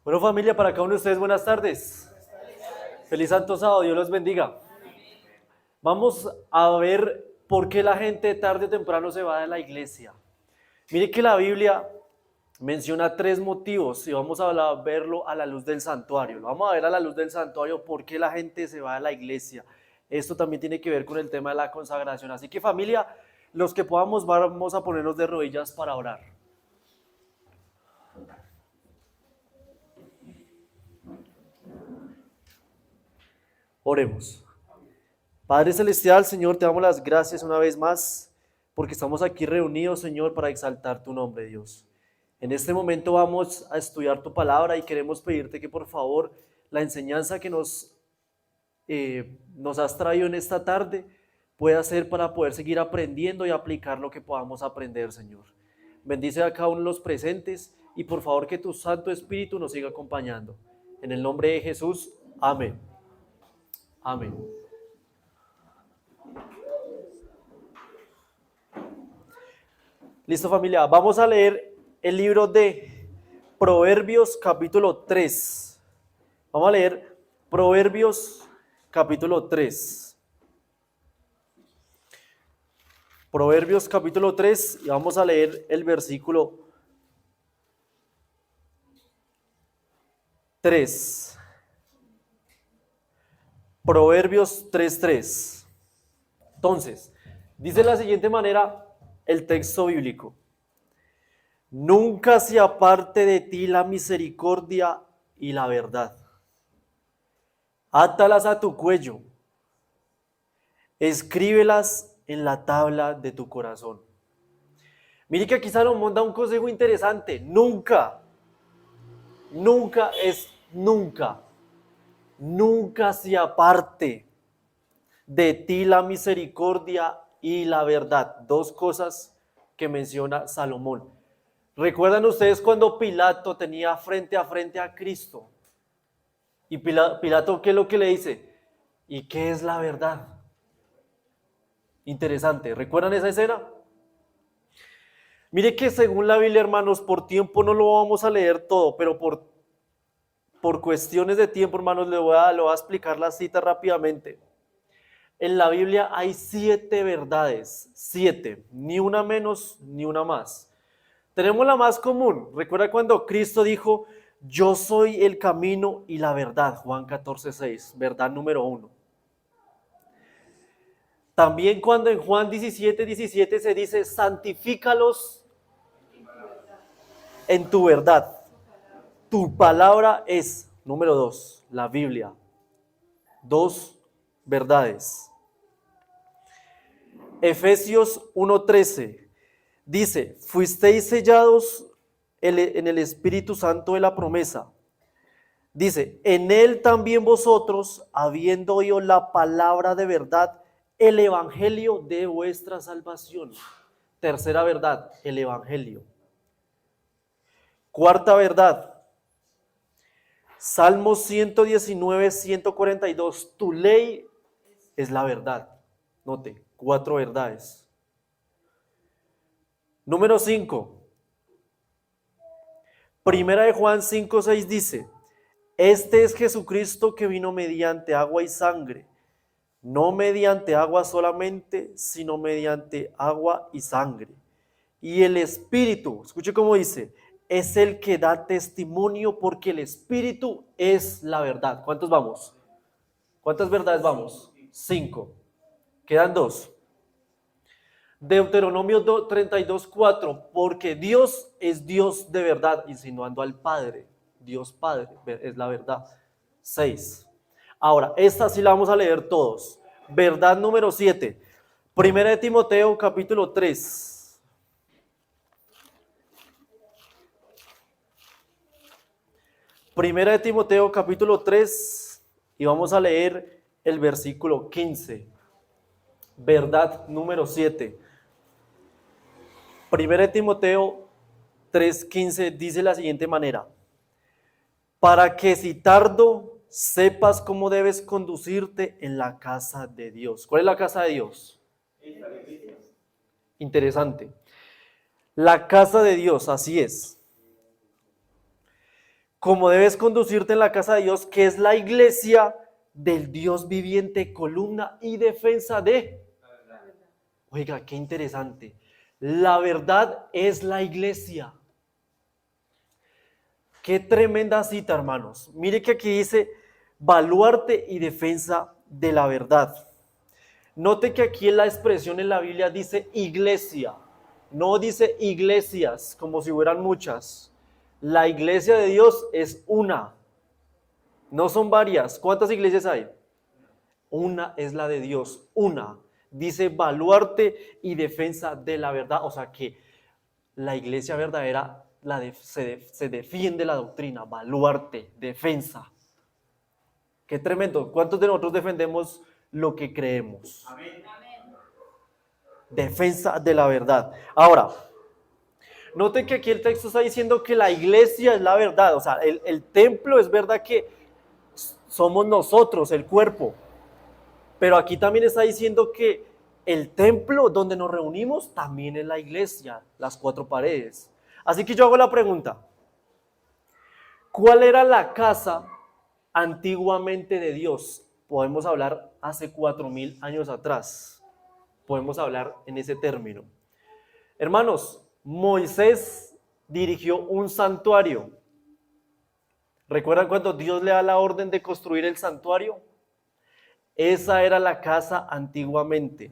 Bueno, familia, para cada uno de ustedes, buenas tardes. Feliz Santo Sábado, Dios los bendiga. Vamos a ver por qué la gente tarde o temprano se va de la iglesia. Mire que la Biblia menciona tres motivos y vamos a verlo a la luz del santuario. Lo vamos a ver a la luz del santuario por qué la gente se va de la iglesia. Esto también tiene que ver con el tema de la consagración. Así que familia, los que podamos vamos a ponernos de rodillas para orar. Oremos. Padre Celestial, Señor, te damos las gracias una vez más porque estamos aquí reunidos, Señor, para exaltar tu nombre, Dios. En este momento vamos a estudiar tu palabra y queremos pedirte que por favor la enseñanza que nos has traído en esta tarde pueda ser para poder seguir aprendiendo y aplicar lo que podamos aprender, Señor. Bendice a cada uno de los presentes y por favor que tu Santo Espíritu nos siga acompañando. En el nombre de Jesús, amén. Amén. Listo, familia, vamos a leer el libro de Proverbios capítulo 3. Vamos a leer Proverbios capítulo 3. Proverbios capítulo 3 y vamos a leer el versículo 3. Proverbios 3:3. Entonces, dice de la siguiente manera el texto bíblico: nunca se aparte de ti la misericordia y la verdad. Átalas a tu cuello, escríbelas en la tabla de tu corazón. Mire que aquí Salomón da un consejo interesante. Nunca es nunca. Nunca se aparte de ti la misericordia y la verdad. Dos cosas que menciona Salomón. ¿Recuerdan ustedes cuando Pilato tenía frente a frente a Cristo? Y Pilato, ¿qué es lo que le dice? ¿Y qué es la verdad? Interesante. ¿Recuerdan esa escena? Mire que según la Biblia, hermanos, por tiempo no lo vamos a leer todo, pero por cuestiones de tiempo, hermanos, le voy a explicar la cita rápidamente. En la Biblia hay 7 verdades, 7, ni una menos ni una más. Tenemos la más común. Recuerda cuando Cristo dijo: yo soy el camino y la verdad, Juan 14:6, verdad número 1. También cuando en Juan 17:17 se dice: santifícalos en tu verdad. Tu palabra es, número 2, la Biblia. 2 verdades. Efesios 1:13 dice: fuisteis sellados en el Espíritu Santo de la promesa. Dice: en él también vosotros, habiendo oído la palabra de verdad, el evangelio de vuestra salvación. Tercera verdad, el evangelio. Cuarta verdad, Salmos 119, 142. Tu ley es la verdad. Note, 4 verdades. Número 5. Primera de Juan 5:6 dice: este es Jesucristo que vino mediante agua y sangre, no mediante agua solamente, sino mediante agua y sangre. Y el Espíritu, escuche cómo dice, es el que da testimonio, porque el Espíritu es la verdad. ¿Cuántos vamos? ¿Cuántas verdades vamos? 5. Quedan 2. Deuteronomio 32:4, porque Dios es Dios de verdad, insinuando al Padre. Dios Padre es la verdad. 6. Ahora, esta sí la vamos a leer todos. Verdad número 7. Primera de Timoteo capítulo 3. Primera de Timoteo capítulo 3 y vamos a leer el versículo 15. Verdad número 7. Primera de Timoteo 3:15 dice de la siguiente manera: para que si tardo sepas cómo debes conducirte en la casa de Dios. ¿Cuál es la casa de Dios? Interesante. La casa de Dios, así es. como debes conducirte en la casa de Dios, que es la iglesia del Dios viviente, columna y defensa de... Oiga, qué interesante. La verdad es la iglesia. Qué tremenda cita, hermanos. Mire que aquí dice baluarte y defensa de la verdad. Note que aquí en la expresión en la Biblia dice iglesia, no dice iglesias como si hubieran muchas. La iglesia de Dios es una, no son varias. ¿Cuántas iglesias hay? Una es la de Dios, una. Dice baluarte y defensa de la verdad, o sea que la iglesia verdadera se defiende la doctrina, baluarte, defensa. Qué tremendo. ¿Cuántos de nosotros defendemos lo que creemos? Amén. Defensa de la verdad. Ahora, noten que aquí el texto está diciendo que la iglesia es la verdad. O sea, el templo es verdad que somos nosotros, el cuerpo. Pero aquí también está diciendo que el templo donde nos reunimos también es la iglesia, las cuatro paredes. Así que yo hago la pregunta, ¿cuál era la casa antiguamente de Dios? Podemos hablar hace 4000 años atrás. Podemos hablar en ese término. Hermanos, Moisés dirigió un santuario. ¿Recuerdan cuando Dios le da la orden de construir el santuario? Esa era la casa antiguamente.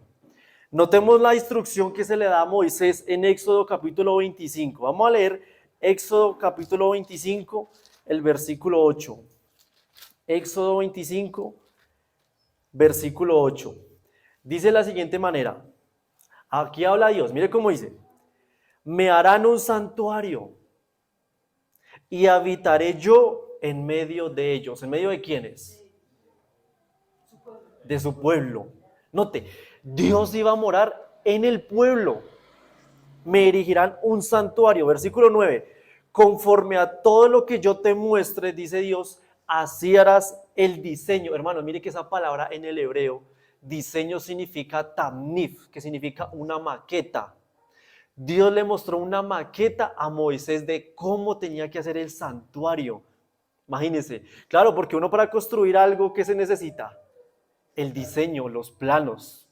Notemos la instrucción que se le da a Moisés en Éxodo capítulo 25. Vamos a leer Éxodo capítulo 25, el versículo 8. Éxodo 25, versículo 8. Dice de la siguiente manera. Aquí habla Dios, mire cómo dice. Me harán un santuario y habitaré yo en medio de ellos. ¿En medio de quiénes? De su pueblo. Note, Dios iba a morar en el pueblo. Me erigirán un santuario. Versículo 9. Conforme a todo lo que yo te muestre, dice Dios, así harás el diseño. Hermanos, mire que esa palabra en el hebreo, diseño significa tamnif, que significa una maqueta. Dios le mostró una maqueta a Moisés de cómo tenía que hacer el santuario. Imagínense. Claro, porque uno para construir algo, ¿qué se necesita? El diseño, los planos.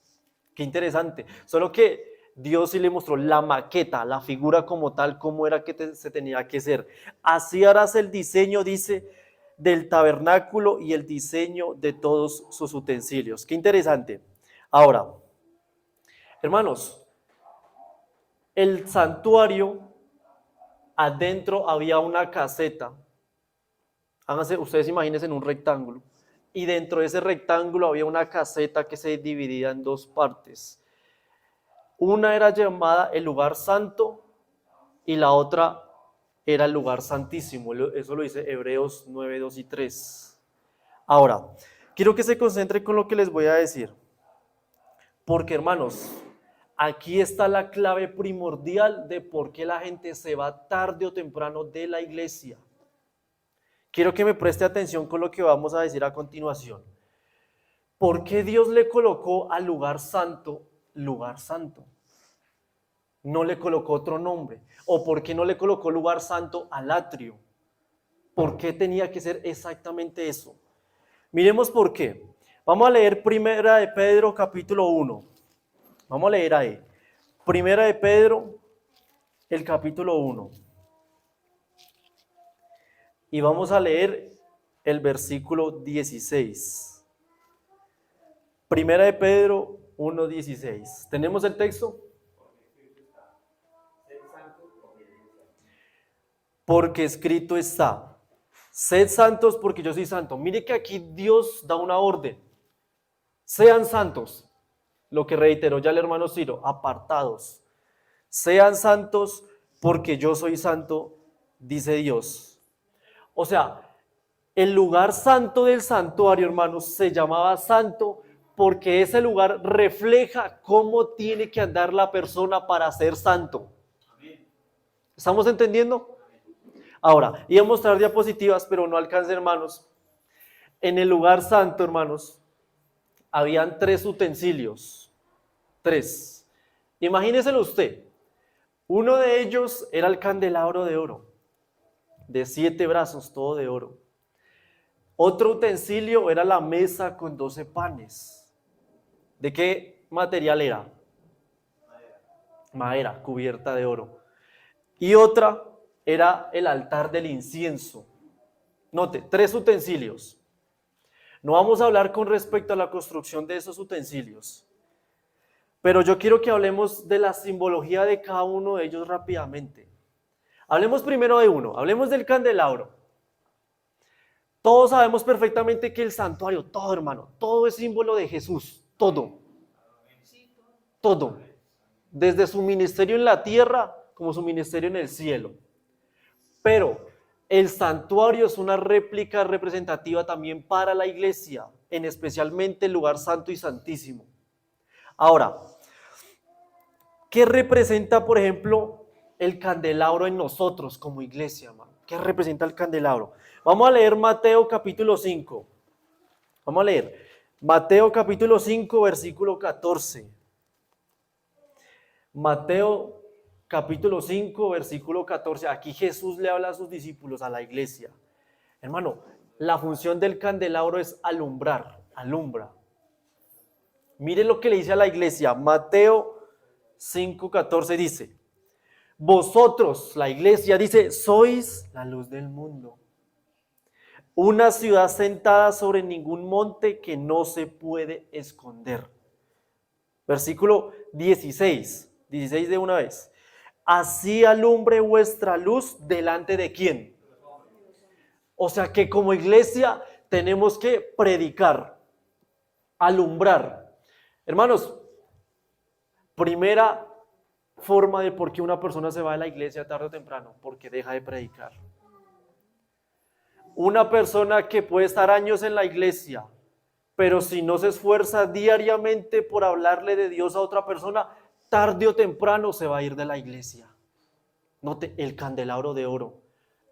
Qué interesante. Solo que Dios sí le mostró la maqueta, la figura como tal, cómo era que se tenía que hacer. Así harás el diseño, dice, del tabernáculo y el diseño de todos sus utensilios. Qué interesante. Ahora, hermanos, el santuario, adentro había una caseta. Ustedes imagínense en un rectángulo. Y dentro de ese rectángulo había una caseta que se dividía en dos partes. Una era llamada el lugar santo y la otra era el lugar santísimo. Eso lo dice Hebreos 9, 2 y 3. Ahora, quiero que se concentren con lo que les voy a decir. Porque, hermanos, aquí está la clave primordial de por qué la gente se va tarde o temprano de la iglesia. Quiero que me preste atención con lo que vamos a decir a continuación. ¿Por qué Dios le colocó al lugar santo, lugar santo? No le colocó otro nombre. ¿O por qué no le colocó lugar santo al atrio? ¿Por qué tenía que ser exactamente eso? Miremos por qué. Vamos a leer Primera de Pedro capítulo 1. Vamos a leer ahí. Primera de Pedro, el capítulo 1. Y vamos a leer el versículo 16. Primera de Pedro 1:16. ¿Tenemos el texto? Porque escrito está, sed santos porque yo soy santo. Mire que aquí Dios da una orden. Sean santos. Lo que reiteró ya el hermano Ciro, apartados. Sean santos porque yo soy santo, dice Dios. O sea, el lugar santo del santuario, hermanos, se llamaba santo porque ese lugar refleja cómo tiene que andar la persona para ser santo. ¿Estamos entendiendo? Ahora, iba a mostrar diapositivas, pero no alcancé, hermanos. En el lugar santo, hermanos, habían 3 utensilios. 3. Imagíneselo usted. Uno de ellos era el candelabro de oro. de 7 brazos, todo de oro. Otro utensilio era la mesa con 12 panes. ¿De qué material era? Madera, cubierta de oro. Y otra era el altar del incienso. Note, 3 utensilios. No vamos a hablar con respecto a la construcción de esos utensilios, pero yo quiero que hablemos de la simbología de cada uno de ellos rápidamente. Hablemos primero de uno, hablemos del candelabro. Todos sabemos perfectamente que el santuario, todo hermano, todo es símbolo de Jesús, todo. Todo. Desde su ministerio en la tierra como su ministerio en el cielo. Pero el santuario es una réplica representativa también para la iglesia, en especialmente el lugar santo y santísimo. Ahora, ¿qué representa, por ejemplo, el candelabro en nosotros como iglesia, hermano? ¿Qué representa el candelabro? Vamos a leer Mateo capítulo 5. Vamos a leer Mateo capítulo 5, versículo 14. Mateo capítulo 5, versículo 14. Aquí Jesús le habla a sus discípulos, a la iglesia. Hermano, la función del candelabro es alumbrar, alumbra. Mire lo que le dice a la iglesia. Mateo 5:14 dice: vosotros, la iglesia, dice, sois la luz del mundo. Una ciudad sentada sobre ningún monte que no se puede esconder. Versículo 16 de una vez. Así alumbre vuestra luz delante de ¿quién? O sea que como iglesia tenemos que predicar, alumbrar. Hermanos, primera forma de por qué una persona se va de la iglesia tarde o temprano, porque deja de predicar. Una persona que puede estar años en la iglesia, pero si no se esfuerza diariamente por hablarle de Dios a otra persona, tarde o temprano se va a ir de la iglesia. Note el candelabro de oro,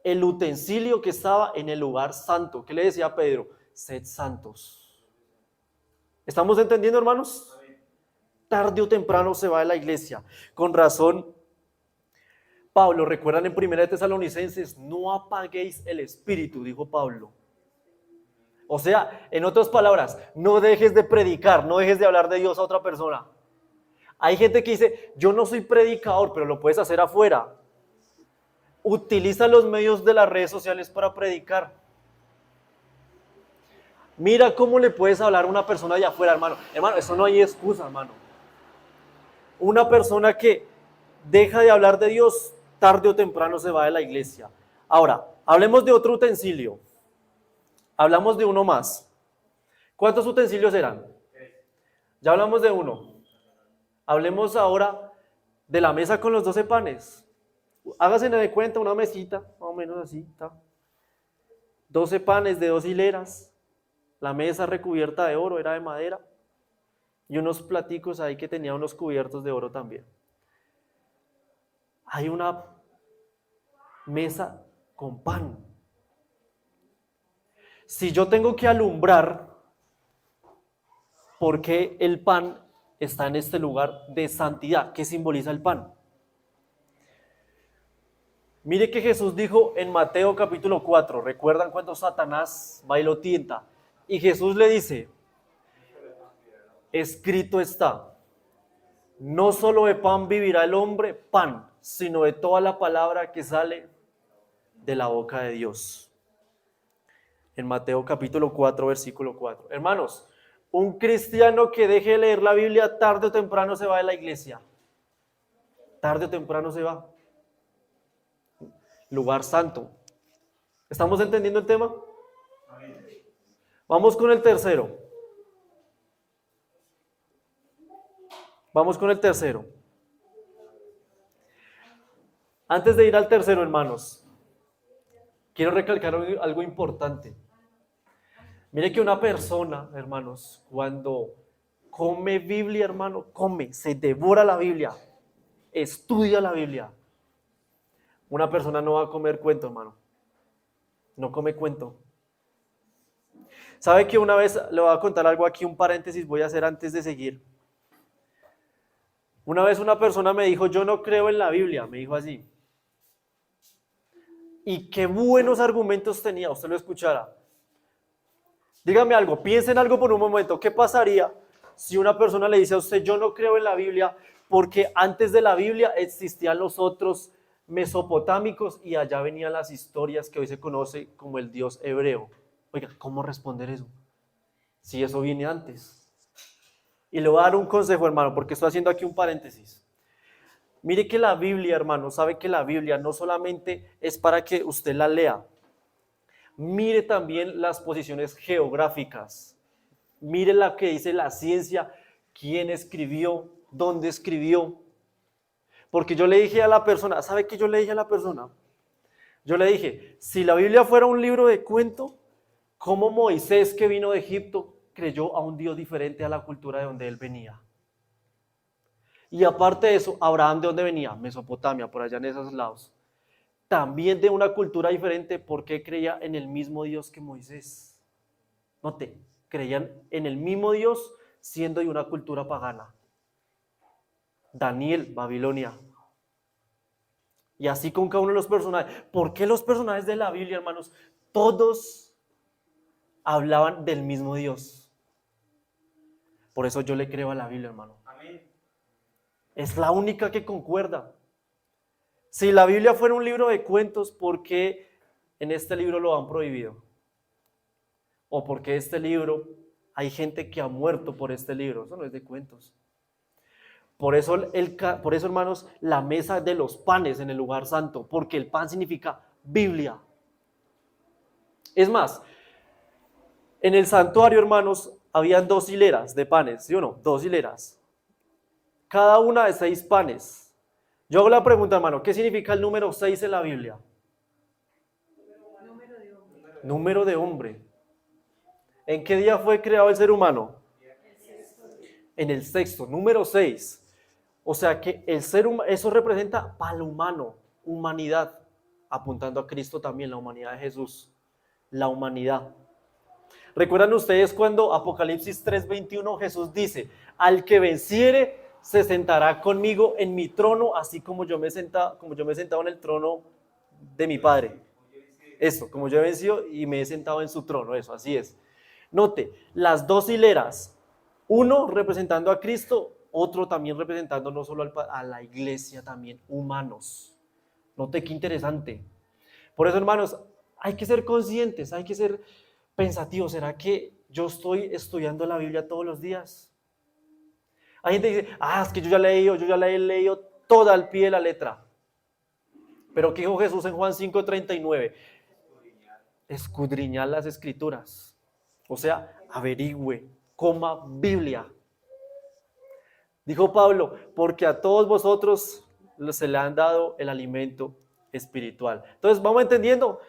el utensilio que estaba en el lugar santo. ¿Qué le decía Pedro? Sed santos. ¿Estamos entendiendo, hermanos? Tarde o temprano se va de la iglesia. Con razón, Pablo, recuerdan en 1 Tesalonicenses, no apaguéis el espíritu, dijo Pablo. O sea, en otras palabras, no dejes de predicar, no dejes de hablar de Dios a otra persona. Hay gente que dice, yo no soy predicador, pero lo puedes hacer afuera. Utiliza los medios de las redes sociales para predicar. Mira cómo le puedes hablar a una persona de afuera, hermano. Hermano, eso no hay excusa, hermano. Una persona que deja de hablar de Dios, tarde o temprano se va de la iglesia. Ahora, hablemos de otro utensilio. Hablamos de uno más. ¿Cuántos utensilios eran? Ya hablamos de uno. Hablemos ahora de la mesa con los 12 panes. Hágase de cuenta una mesita, más o menos así, ¿tá? 12 panes de 2 hileras. La mesa recubierta de oro, era de madera. Y unos platicos ahí que tenían unos cubiertos de oro también. Hay una mesa con pan. Si yo tengo que alumbrar, ¿por qué el pan está en este lugar de santidad? ¿Qué simboliza el pan? Mire que Jesús dijo en Mateo capítulo 4, ¿recuerdan cuando Satanás va y lo tienta? Y Jesús le dice, escrito está, no solo de pan vivirá el hombre, pan, sino de toda la palabra que sale de la boca de Dios. En Mateo capítulo 4, versículo 4. Hermanos, un cristiano que deje de leer la Biblia tarde o temprano se va de la iglesia. Tarde o temprano se va. Lugar santo. ¿Estamos entendiendo el tema? Vamos con el tercero. Vamos con el tercero. Antes de ir al tercero, hermanos, quiero recalcar algo importante. Mire que una persona, hermanos, cuando come Biblia, hermano, come, se devora la Biblia, estudia la Biblia. Una persona no va a comer cuento, hermano. No come cuento. ¿Sabe que una vez le voy a contar algo aquí, un paréntesis voy a hacer antes de seguir? Una vez una persona me dijo, yo no creo en la Biblia, me dijo así. Y qué buenos argumentos tenía, usted lo escuchara. Dígame algo, piensen algo por un momento. ¿Qué pasaría si una persona le dice a usted, yo no creo en la Biblia porque antes de la Biblia existían los otros mesopotámicos y allá venían las historias que hoy se conoce como el Dios hebreo? Oiga, ¿cómo responder eso? Si eso viene antes. Y le voy a dar un consejo, hermano, porque estoy haciendo aquí un paréntesis. Mire que la Biblia, hermano, sabe que la Biblia no solamente es para que usted la lea. Mire también las posiciones geográficas. Mire lo que dice la ciencia, quién escribió, dónde escribió. Porque yo le dije a la persona, ¿sabe qué yo le dije a la persona? Yo le dije, si la Biblia fuera un libro de cuento, ¿cómo Moisés que vino de Egipto creyó a un Dios diferente a la cultura de donde él venía? Y aparte de eso, Abraham, ¿de dónde venía? Mesopotamia, por allá en esos lados. También de una cultura diferente, porque creía en el mismo Dios que Moisés. Note, creían en el mismo Dios siendo de una cultura pagana. Daniel, Babilonia. Y así con cada uno de los personajes. ¿Por qué los personajes de la Biblia, hermanos? Todos hablaban del mismo Dios. Por eso yo le creo a la Biblia, hermano. Amén. Es la única que concuerda. Si la Biblia fuera un libro de cuentos, ¿por qué en este libro lo han prohibido? ¿O por qué este libro, hay gente que ha muerto por este libro? Eso no es de cuentos. Por eso, hermanos, la mesa de los panes en el lugar santo, porque el pan significa Biblia. Es más, en el santuario, hermanos, habían 2 hileras de panes, ¿sí o no? 2 hileras. Cada una de 6 panes. Yo hago la pregunta, hermano, ¿qué significa el número 6 en la Biblia? Número de hombre. Número de hombre. ¿En qué día fue creado el ser humano? En el sexto, número 6. O sea que el ser humano, eso representa para el humano, humanidad, apuntando a Cristo también, la humanidad de Jesús, la humanidad. ¿Recuerdan ustedes cuando Apocalipsis 3:21 Jesús dice, al que venciere se sentará conmigo en mi trono, así como yo me he sentado en el trono de mi Padre? Eso, como yo he vencido y me he sentado en su trono, eso, así es. Note, las 2 hileras, uno representando a Cristo, otro también representando no solo a la iglesia, también humanos. Note qué interesante. Por eso, hermanos, hay que ser conscientes, hay que ser pensativos. ¿Será que yo estoy estudiando la Biblia todos los días? Hay gente que dice, es que yo ya la he leído toda al pie de la letra. Pero ¿qué dijo Jesús en Juan 5:39? Escudriñar las escrituras. O sea, averigüe, coma Biblia. Dijo Pablo, porque a todos vosotros se le han dado el alimento espiritual. Entonces, vamos entendiendo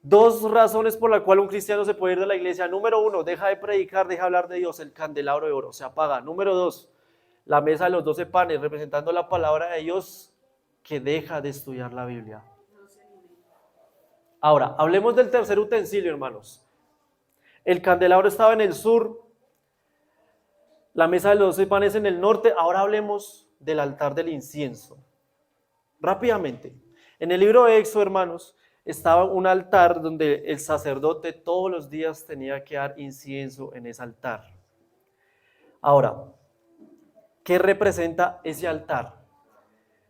2 razones por las cuales un cristiano se puede ir de la iglesia. Número 1, deja de predicar, deja de hablar de Dios, el candelabro de oro se apaga. Número 2, la mesa de los 12 panes, representando la palabra de Dios, que deja de estudiar la Biblia. Ahora, hablemos del tercer utensilio, hermanos. El candelabro estaba en el sur, la mesa de los 12 panes en el norte. Ahora hablemos del altar del incienso. Rápidamente, en el libro de Éxodo, hermanos, estaba un altar donde el sacerdote todos los días tenía que dar incienso en ese altar. Ahora, ¿qué representa ese altar?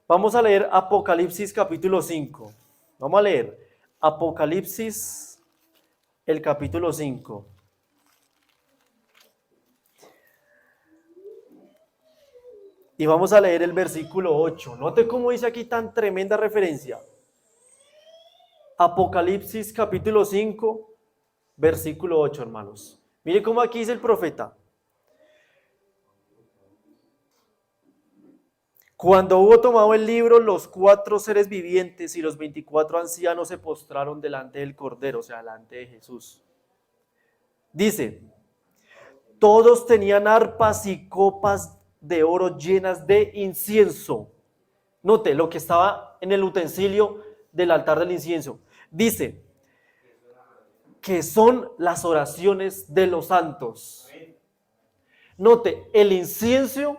Vamos a leer Apocalipsis capítulo 5. Vamos a leer Apocalipsis, el capítulo 5. Y vamos a leer el versículo 8. Note cómo dice aquí tan tremenda referencia. Apocalipsis capítulo 5, versículo 8, hermanos. Mire cómo aquí dice el profeta. Cuando hubo tomado el libro, los 4 seres vivientes y los 24 ancianos se postraron delante del Cordero, o sea, delante de Jesús. Dice, todos tenían arpas y copas de oro llenas de incienso. Note lo que estaba en el utensilio del altar del incienso. Dice que son las oraciones de los santos. Note, el incienso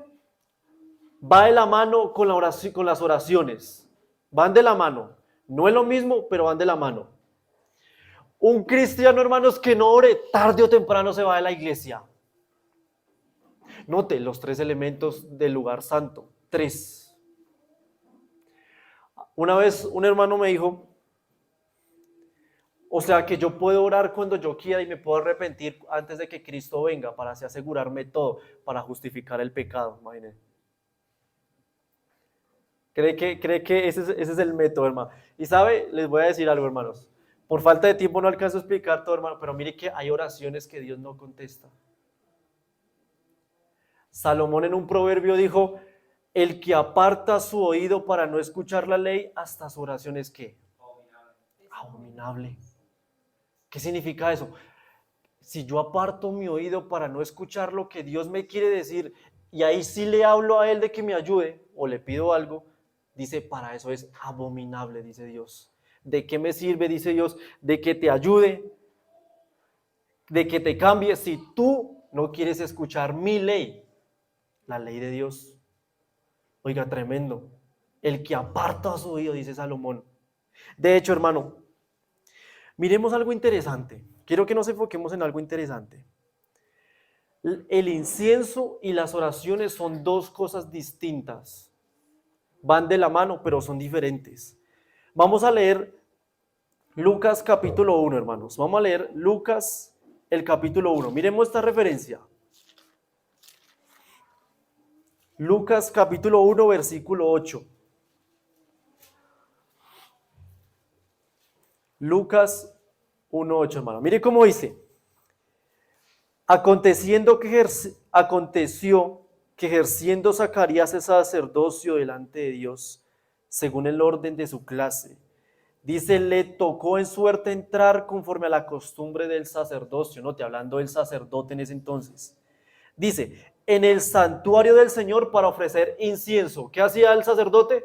va de la mano con las oraciones. Van de la mano. No es lo mismo, pero van de la mano. Un cristiano, hermanos, que no ore, tarde o temprano se va de la iglesia. Note los 3 elementos del lugar santo. 3. Una vez un hermano me dijo, o sea que yo puedo orar cuando yo quiera y me puedo arrepentir antes de que Cristo venga para así asegurarme todo, para justificar el pecado. Imagínense. ¿Cree que ese es el método, hermano? Y sabe, les voy a decir algo, hermanos. Por falta de tiempo no alcanzo a explicar todo, hermano, pero mire que hay oraciones que Dios no contesta. Salomón en un proverbio dijo, el que aparta su oído para no escuchar la ley, hasta su oración es ¿qué? Abominable. ¿Qué significa eso? Si yo aparto mi oído para no escuchar lo que Dios me quiere decir, y ahí sí le hablo a Él de que me ayude, o le pido algo, dice, para eso es abominable, dice Dios. ¿De qué me sirve, dice Dios, de que te ayude, de que te cambie, si tú no quieres escuchar mi ley, la ley de Dios? Oiga, tremendo. El que aparta su oído, dice Salomón. De hecho, hermano, miremos algo interesante. Quiero que nos enfoquemos en algo interesante. El incienso y las oraciones son 2 cosas distintas. Van de la mano, pero son diferentes. Vamos a leer Lucas capítulo 1, hermanos. Vamos a leer Lucas, el capítulo 1. Miremos esta referencia. Lucas capítulo 1, versículo 8. Lucas 1:8, hermano. Mire cómo dice. Aconteció que ejerciendo Zacarías el sacerdocio delante de Dios, según el orden de su clase, dice, le tocó en suerte entrar conforme a la costumbre del sacerdocio, ¿no? Te hablando del sacerdote en ese entonces. Dice, en el santuario del Señor para ofrecer incienso. ¿Qué hacía el sacerdote?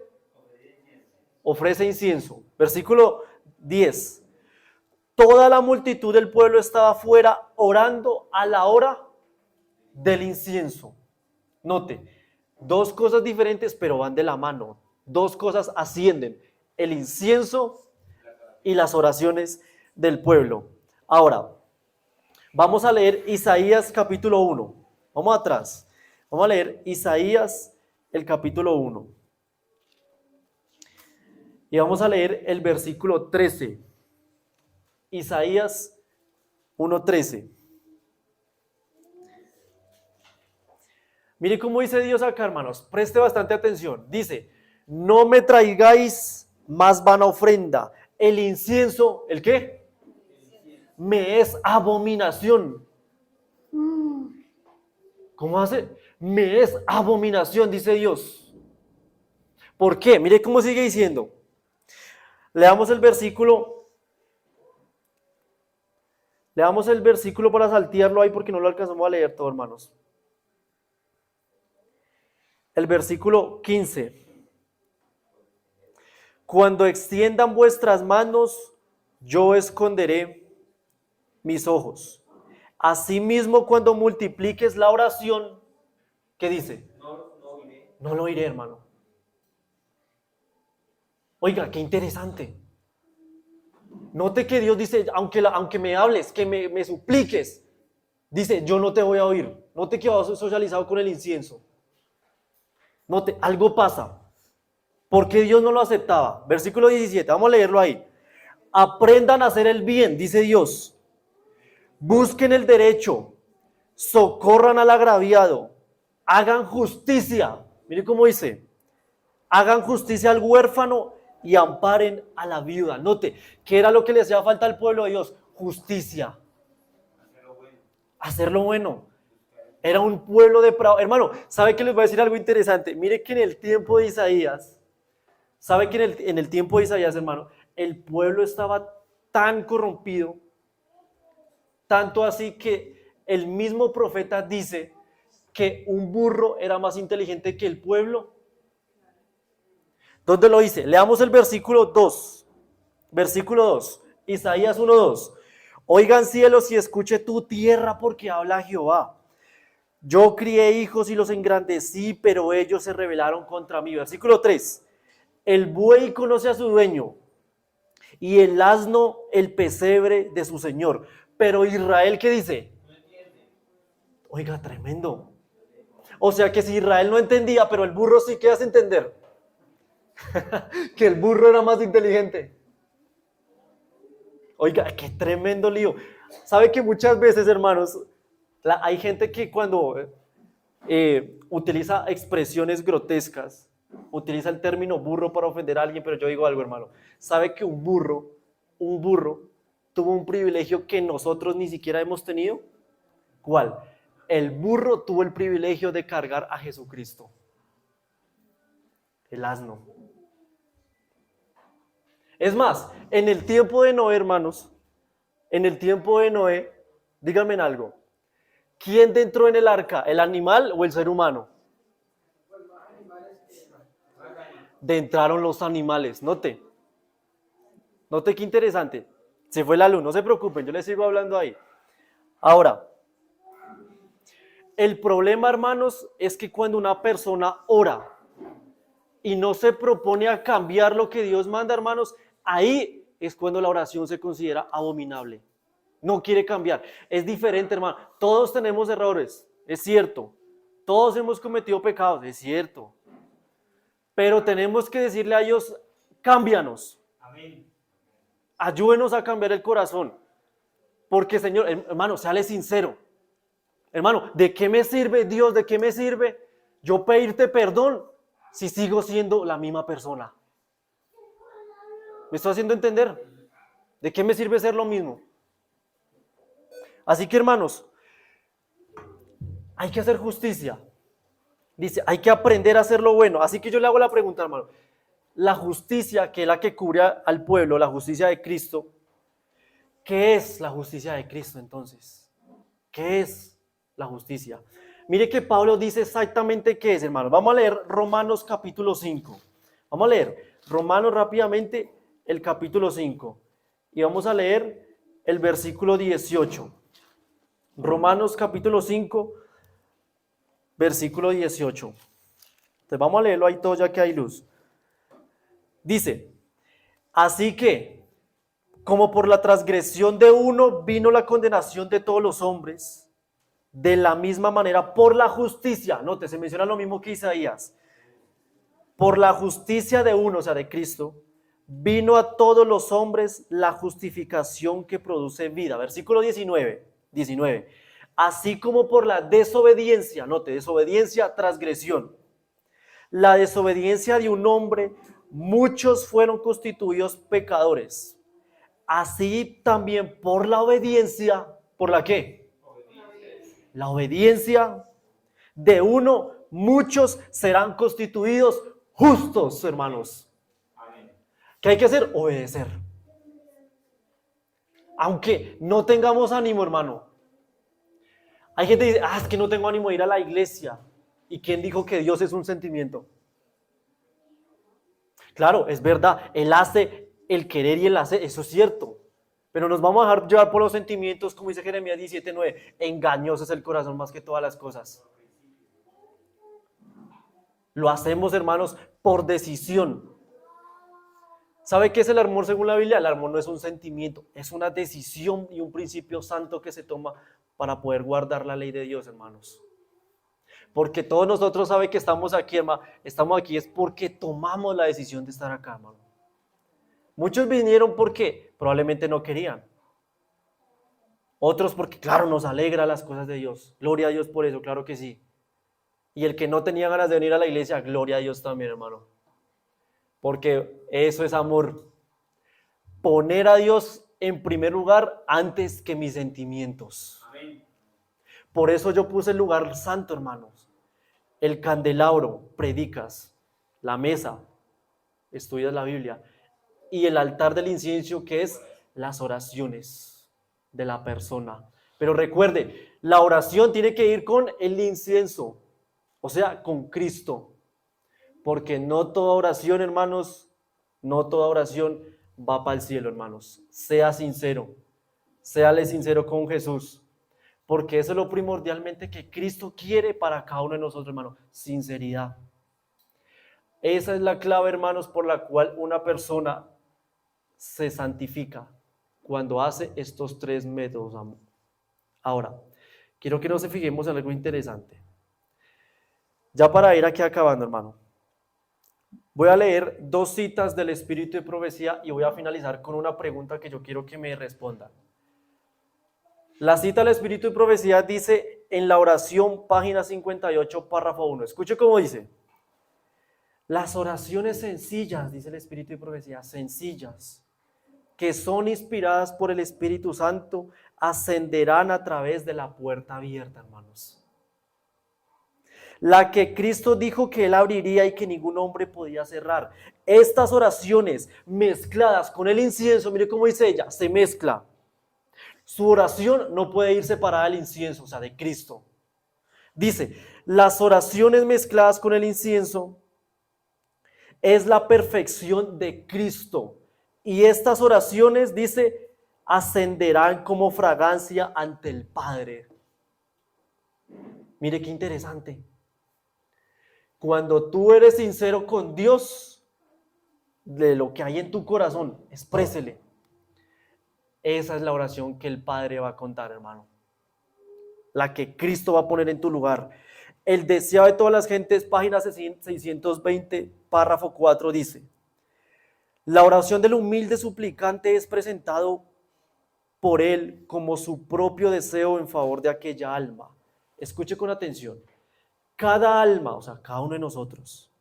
Ofrece incienso. Versículo 10. Toda la multitud del pueblo estaba afuera orando a la hora del incienso. Note, 2 cosas diferentes, pero van de la mano. 2 cosas ascienden, el incienso y las oraciones del pueblo. Ahora, vamos a leer Isaías capítulo 1. Vamos atrás. Vamos a leer Isaías el capítulo 1. Y vamos a leer el versículo 13. Isaías 1:13. Mire cómo dice Dios acá, hermanos. Preste bastante atención. Dice, no me traigáis más vana ofrenda. El incienso, ¿el qué? Me es abominación. ¿Cómo hace? Me es abominación, dice Dios. ¿Por qué? Mire cómo sigue diciendo. Leamos el versículo para saltearlo ahí porque no lo alcanzamos a leer todo, hermanos. El versículo 15. Cuando extiendan vuestras manos, yo esconderé mis ojos. Asimismo, cuando multipliques la oración, ¿qué dice? No lo oiré, hermano. Oiga, qué interesante. Note que Dios dice, aunque me hables, que me supliques, dice, yo no te voy a oír. Note que va socializado con el incienso. Note, algo pasa. ¿Por qué Dios no lo aceptaba? Versículo 17, vamos a leerlo ahí. Aprendan a hacer el bien, dice Dios. Busquen el derecho, socorran al agraviado, hagan justicia. Mire cómo dice, hagan justicia al huérfano y amparen a la viuda. Note, ¿qué era lo que le hacía falta al pueblo de Dios? Justicia. Hacer lo bueno. Era un pueblo depravado. Hermano, ¿sabe que les voy a decir algo interesante? Mire que en el tiempo de Isaías, ¿sabe que en el tiempo de Isaías, hermano, el pueblo estaba tan corrompido, tanto así que el mismo profeta dice que un burro era más inteligente que el pueblo? ¿Dónde lo dice? Leamos el versículo 2. Versículo 2. Isaías 1:2. Oigan cielos y escuche tu tierra porque habla Jehová. Yo crié hijos y los engrandecí, pero ellos se rebelaron contra mí. Versículo 3. El buey conoce a su dueño, y el asno el pesebre de su señor. Pero Israel, ¿qué dice? Oiga, tremendo. O sea que si Israel no entendía, pero el burro sí que hace entender que el burro era más inteligente. Oiga, qué tremendo lío. Sabe que muchas veces, hermanos, hay gente que cuando utiliza expresiones grotescas, utiliza el término burro para ofender a alguien, pero yo digo algo, hermano. ¿Sabe que un burro tuvo un privilegio que nosotros ni siquiera hemos tenido? ¿Cuál? El burro tuvo el privilegio de cargar a Jesucristo. El asno. Es más, en el tiempo de Noé, hermanos, en el tiempo de Noé, díganme algo. ¿Quién entró en el arca? ¿El animal o el ser humano? Entraron los animales. Note qué interesante. Se fue la luz, no se preocupen, yo les sigo hablando ahí. Ahora, el problema, hermanos, es que cuando una persona ora y no se propone a cambiar lo que Dios manda, hermanos, ahí es cuando la oración se considera abominable. No quiere cambiar. Es diferente, hermano. Todos tenemos errores, es cierto. Todos hemos cometido pecados, es cierto. Pero tenemos que decirle a Dios, cámbianos. Amén. Ayúdenos a cambiar el corazón. Porque, Señor, hermano, séale sincero. Hermano, ¿de qué me sirve, Dios? ¿De qué me sirve yo pedirte perdón si sigo siendo la misma persona? ¿Me estoy haciendo entender? ¿De qué me sirve ser lo mismo? Así que, hermanos, hay que hacer justicia. Dice, hay que aprender a hacer lo bueno. Así que yo le hago la pregunta, hermano. La justicia, que es la que cubre al pueblo, la justicia de Cristo, ¿qué es la justicia de Cristo entonces? ¿Qué es la justicia? Mire que Pablo dice exactamente qué es, hermano. Vamos a leer Romanos capítulo 5. Vamos a leer Romanos rápidamente el capítulo 5. Y vamos a leer el versículo 18. Romanos capítulo 5, versículo 18. Entonces vamos a leerlo ahí todo ya que hay luz. Dice, así que, como por la transgresión de uno vino la condenación de todos los hombres, de la misma manera por la justicia, note, se menciona lo mismo que Isaías, por la justicia de uno, o sea, de Cristo, vino a todos los hombres la justificación que produce vida. Versículo 19. Así como por la desobediencia, note, desobediencia, transgresión. La desobediencia de un hombre, muchos fueron constituidos pecadores. Así también por la obediencia, ¿por la qué? La obediencia de uno, muchos serán constituidos justos, hermanos. ¿Qué hay que hacer? Obedecer. Aunque no tengamos ánimo, hermano. Hay gente que dice, es que no tengo ánimo de ir a la iglesia. ¿Y quién dijo que Dios es un sentimiento? Claro, es verdad, Él hace el querer y el hacer, eso es cierto. Pero nos vamos a dejar llevar por los sentimientos, como dice Jeremías 17:9. Engañoso es el corazón más que todas las cosas. Lo hacemos, hermanos, por decisión. ¿Sabe qué es el amor según la Biblia? El amor no es un sentimiento, es una decisión y un principio santo que se toma para poder guardar la ley de Dios, hermanos. Porque todos nosotros saben que estamos aquí, hermano. Estamos aquí es porque tomamos la decisión de estar acá, hermano. Muchos vinieron porque probablemente no querían. Otros porque, claro, nos alegra las cosas de Dios. Gloria a Dios por eso, claro que sí. Y el que no tenía ganas de venir a la iglesia, gloria a Dios también, hermano. Porque eso es amor. Poner a Dios en primer lugar antes que mis sentimientos. Amén. Por eso yo puse el lugar santo, hermanos. El candelabro, predicas. La mesa, estudias la Biblia. Y el altar del incienso, que es las oraciones de la persona. Pero recuerde, la oración tiene que ir con el incienso, o sea, con Cristo. Porque no toda oración, hermanos, no toda oración va para el cielo, hermanos. Sea sincero, séale sincero con Jesús. Porque eso es lo primordialmente que Cristo quiere para cada uno de nosotros, hermanos. Sinceridad. Esa es la clave, hermanos, por la cual una persona se santifica cuando hace estos tres métodos. Ahora, quiero que nos fijemos en algo interesante. Ya para ir aquí acabando, hermano, voy a leer 2 citas del Espíritu de Profecía y voy a finalizar con una pregunta que yo quiero que me respondan. La cita del Espíritu de Profecía dice en la oración, página 58, párrafo 1. Escuche cómo dice. Las oraciones sencillas, dice el Espíritu de Profecía, sencillas, que son inspiradas por el Espíritu Santo, ascenderán a través de la puerta abierta, hermanos. La que Cristo dijo que Él abriría y que ningún hombre podía cerrar. Estas oraciones mezcladas con el incienso, mire cómo dice ella, se mezcla. Su oración no puede ir separada del incienso, o sea, de Cristo. Dice, las oraciones mezcladas con el incienso es la perfección de Cristo. Y estas oraciones, dice, ascenderán como fragancia ante el Padre. Mire qué interesante. Cuando tú eres sincero con Dios, de lo que hay en tu corazón, exprésele. Esa es la oración que el Padre va a contar, hermano. La que Cristo va a poner en tu lugar. El deseo de todas las gentes, página 620, párrafo 4, dice: la oración del humilde suplicante es presentado por él como su propio deseo en favor de aquella alma. Escuche con atención. Cada alma, o sea, cada uno de nosotros,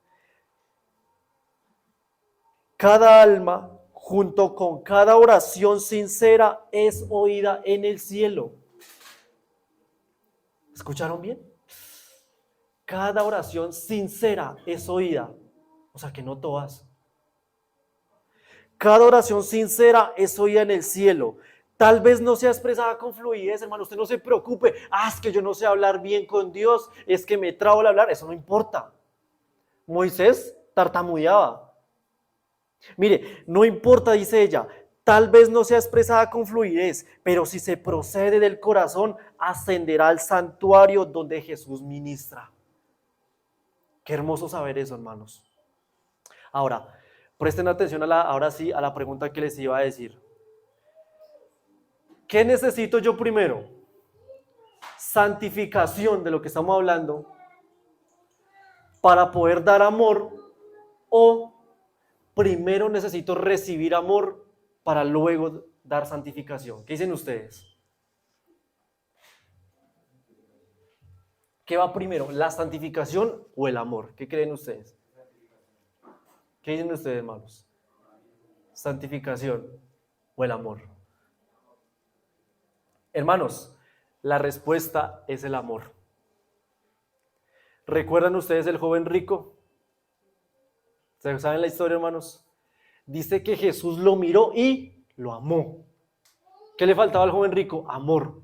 cada alma, junto con cada oración sincera, es oída en el cielo. ¿Escucharon bien? Cada oración sincera es oída, o sea que no todas. Cada oración sincera es oída en el cielo. Tal vez no sea expresada con fluidez, hermano, usted no se preocupe. Es que yo no sé hablar bien con Dios, es que me trabo al hablar, eso no importa. Moisés tartamudeaba. Mire, no importa, dice ella, tal vez no sea expresada con fluidez, pero si se procede del corazón, ascenderá al santuario donde Jesús ministra. Qué hermoso saber eso, hermanos. Ahora, presten atención ahora sí a la pregunta que les iba a decir. ¿Qué necesito yo primero? Santificación, de lo que estamos hablando, para poder dar amor, o primero necesito recibir amor para luego dar santificación. ¿Qué dicen ustedes? ¿Qué va primero, la santificación o el amor? ¿Qué creen ustedes? ¿Qué dicen ustedes, hermanos? ¿Santificación o el amor? Hermanos, la respuesta es el amor. ¿Recuerdan ustedes el joven rico? ¿Saben la historia, hermanos? Dice que Jesús lo miró y lo amó. ¿Qué le faltaba al joven rico? Amor.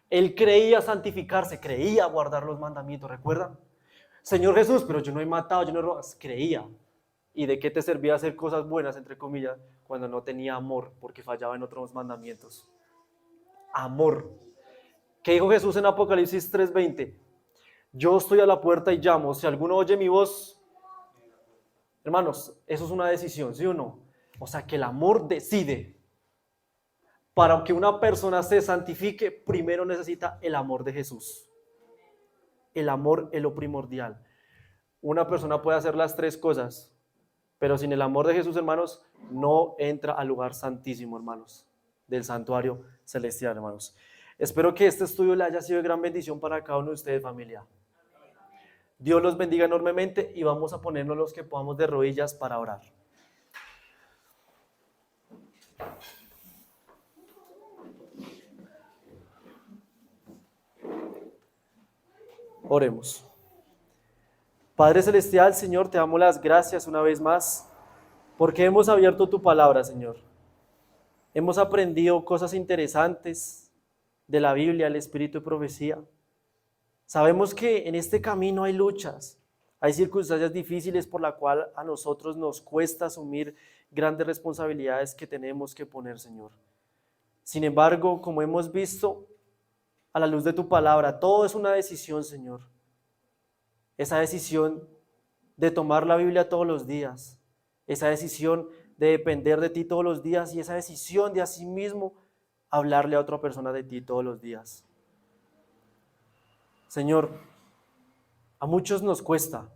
Él creía santificarse, creía guardar los mandamientos, ¿recuerdan? Señor Jesús, pero yo no he matado, yo no he robado. Creía. ¿Y de qué te servía hacer cosas buenas, entre comillas, cuando no tenía amor, porque fallaba en otros mandamientos? Amor. ¿Qué dijo Jesús en Apocalipsis 3:20? Yo estoy a la puerta y llamo. Si alguno oye mi voz, hermanos, eso es una decisión, ¿sí o no? O sea, que el amor decide. Para que una persona se santifique, primero necesita el amor de Jesús. El amor es lo primordial. Una persona puede hacer las 3 cosas, pero sin el amor de Jesús, hermanos, no entra al lugar santísimo, hermanos, del santuario celestial, hermanos. Espero que este estudio le haya sido de gran bendición para cada uno de ustedes, familia. Dios los bendiga enormemente y vamos a ponernos los que podamos de rodillas para orar. Oremos. Padre Celestial, Señor, te damos las gracias una vez más porque hemos abierto tu palabra, Señor. Hemos aprendido cosas interesantes de la Biblia, el Espíritu de Profecía. Sabemos que en este camino hay luchas, hay circunstancias difíciles por las cuales a nosotros nos cuesta asumir grandes responsabilidades que tenemos que poner, Señor. Sin embargo, como hemos visto a la luz de tu palabra, todo es una decisión, Señor. Esa decisión de tomar la Biblia todos los días, esa decisión de depender de ti todos los días y esa decisión de asimismo hablarle a otra persona de ti todos los días. Señor, a muchos nos cuesta,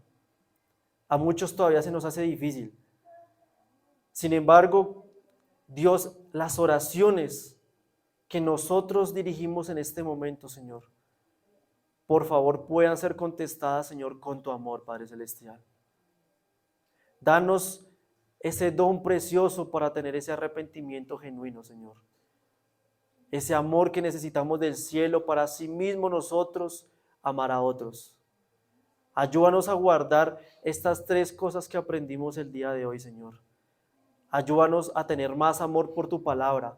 a muchos todavía se nos hace difícil. Sin embargo, Dios, las oraciones que nosotros dirigimos en este momento, Señor, por favor puedan ser contestadas, Señor, con tu amor, Padre Celestial. Danos ese don precioso para tener ese arrepentimiento genuino, Señor. Ese amor que necesitamos del cielo para sí mismo nosotros amar a otros. Ayúdanos a guardar estas 3 cosas que aprendimos el día de hoy, Señor. Ayúdanos a tener más amor por tu palabra,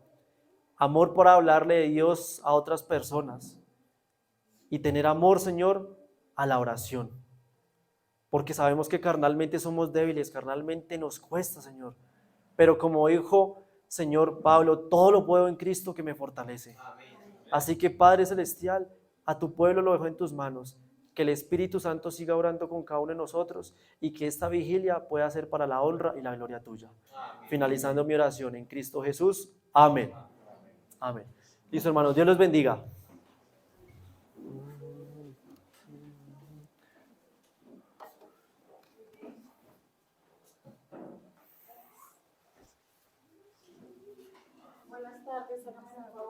amor por hablarle de Dios a otras personas y tener amor, Señor, a la oración. Porque sabemos que carnalmente somos débiles, carnalmente nos cuesta, Señor. Pero como dijo Señor Pablo, todo lo puedo en Cristo que me fortalece. Así que Padre Celestial, a tu pueblo lo dejo en tus manos. Que el Espíritu Santo siga orando con cada uno de nosotros y que esta vigilia pueda ser para la honra y la gloria tuya. Finalizando mi oración en Cristo Jesús. Amén. Amén. Listo, hermanos. Dios los bendiga. Buenas tardes, hermanos.